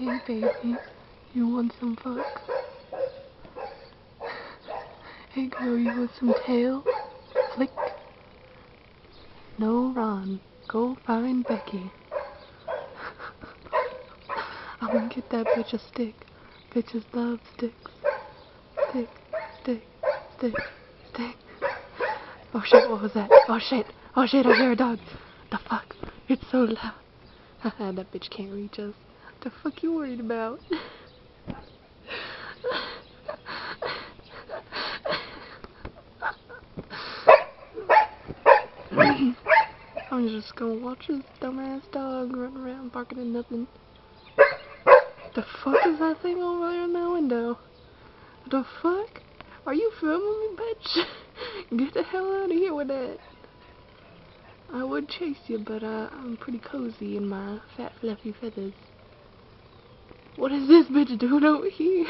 Hey baby, you want some fuck? Hey girl, you want some tail? Flick. No, run. Go find Becky. I'm gonna get that bitch a stick. Bitches love sticks. Stick, stick, stick, stick. Oh shit, what was that? Oh shit, I hear a dog. The fuck? It's so loud. Haha, that bitch can't reach us. The fuck you worried about? I'm just gonna watch this dumbass dog run around barking at nothing. The fuck is that thing over there in that window? The fuck? Are you filming me, bitch? Get the hell out of here with that. I would chase you, but I'm pretty cozy in my fat fluffy feathers. What is this bitch doing over here?